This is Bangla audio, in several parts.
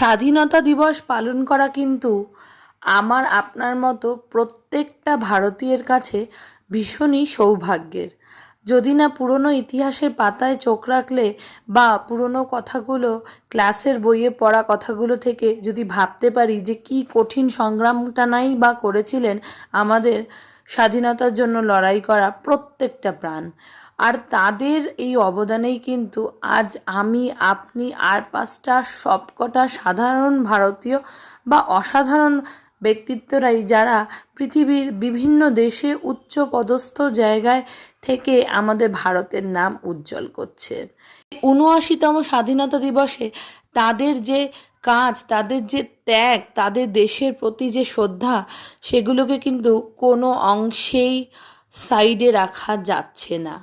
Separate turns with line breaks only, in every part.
স্বাধীনতা দিবস পালন করা কিন্তু আমার আপনার মতো প্রত্যেকটা ভারতীয়ের কাছে ভীষণই সৌভাগ্যের। যদি না পুরনো ইতিহাসের পাতায় চোখ রাখলে বা পুরনো কথাগুলো ক্লাসের বইয়ে পড়া কথাগুলো থেকে যদি ভাবতে পারি যে কী কঠিন সংগ্রামটা নাই বা করেছিলেন আমাদের স্বাধীনতার জন্য লড়াই করা প্রত্যেকটা প্রাণ, আর তাদের এই অবদানেই কিন্তু আজ আমি আপনি আর পাঁচটা সবকটা সাধারণ ভারতীয় বা অসাধারণ ব্যক্তিত্বরাই যারা পৃথিবীর বিভিন্ন দেশে উচ্চ পদস্থ জায়গায় থেকে আমাদের ভারতের নাম উজ্জ্বল করছে। ৭৯তম স্বাধীনতা দিবসে তাদের যে কাজ, তাদের যে ত্যাগ, তাদের দেশের প্রতি যে শ্রদ্ধা, সেগুলোকে কিন্তু কোনো অংশেই সাইডে রাখা যাচ্ছে না।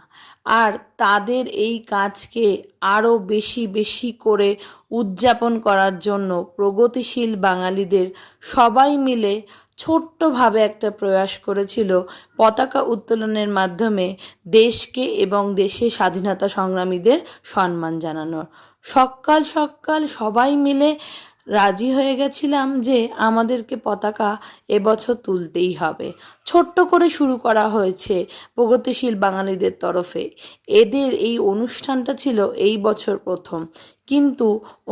আর তাদের এই কাজকে আরও বেশি বেশি করে উদযাপন করার জন্য প্রগতিশীল বাঙালিদের সবাই মিলে ছোট্টভাবে একটা প্রয়াস করেছিল পতাকা উত্তোলনের মাধ্যমে দেশকে এবং দেশের স্বাধীনতা সংগ্রামীদের সম্মান জানানোর। সকাল সকাল সবাই মিলে রাজি হয়ে গেছিলাম যে আমাদেরকে পতাকা এবছর তুলতেই হবে। ছোট্ট করে শুরু করা হয়েছে প্রগতিশীল বাঙালিদের তরফে। এদের এই অনুষ্ঠানটা ছিল এই বছর প্রথম, কিন্তু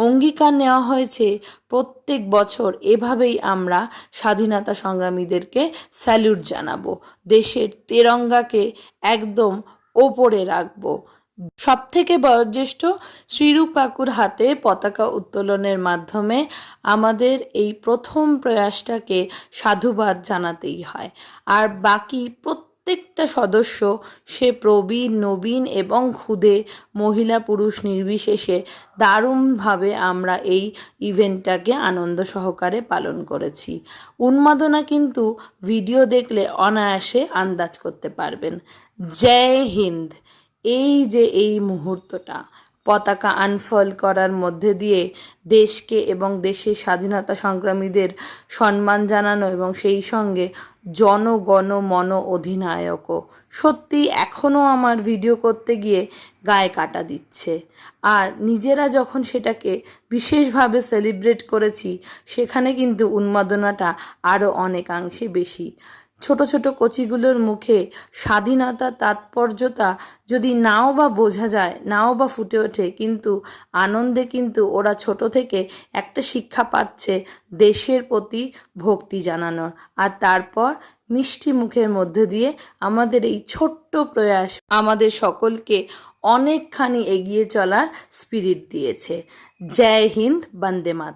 অঙ্গীকার নেওয়া হয়েছে প্রত্যেক বছর এভাবেই আমরা স্বাধীনতা সংগ্রামীদেরকে স্যালুট জানাবো, দেশের তেরঙ্গাকে একদম ওপরে রাখবো। সবথেকে বয়োজ্যেষ্ঠ শ্রীরূপ কাকুর হাতে পতাকা উত্তোলনের মাধ্যমে আমাদের এই প্রথম প্রয়াসটাকে সাধুবাদ জানাতেই হয়। আর বাকি প্রত্যেকটা সদস্য, সে প্রবীণ নবীন এবং ক্ষুদে, মহিলা পুরুষ নির্বিশেষে দারুণভাবে আমরা এই ইভেন্টটাকে আনন্দ সহকারে পালন করেছি। উন্মাদনা কিন্তু ভিডিও দেখলে অনায়াসে আন্দাজ করতে পারবেন। জয় হিন্দ। এই যে এই মুহূর্তটা পতাকা আনফল করার মধ্যে দিয়ে দেশকে এবং দেশের স্বাধীনতা সংগ্রামীদের সম্মান জানানো এবং সেই সঙ্গে জনগণ মন অধিনায়কও, সত্যি এখনও আমার ভিডিও করতে গিয়ে গায়ে কাটা দিচ্ছে। আর নিজেরা যখন সেটাকে বিশেষভাবে সেলিব্রেট করেছি, সেখানে কিন্তু উন্মাদনাটা আরও অনেকাংশে বেশি। ছোট ছোট কচিগুলোর মুখে স্বাধীনতার তাৎপর্যতা যদি নাও বা বোঝা যায়, নাও বা ফুটে ওঠে, কিন্তু আনন্দে কিন্তু ওরা ছোট থেকে একটা শিক্ষা পাচ্ছে দেশের প্রতি ভক্তি জানানোর। আর তারপর মিষ্টি মুখের মধ্যে দিয়ে আমাদের এই ছোট্ট প্রয়াস আমাদের সকলকে অনেকখানি এগিয়ে চলার স্পিরিট দিয়েছে। জয় হিন্দ, বন্দে মাতরম।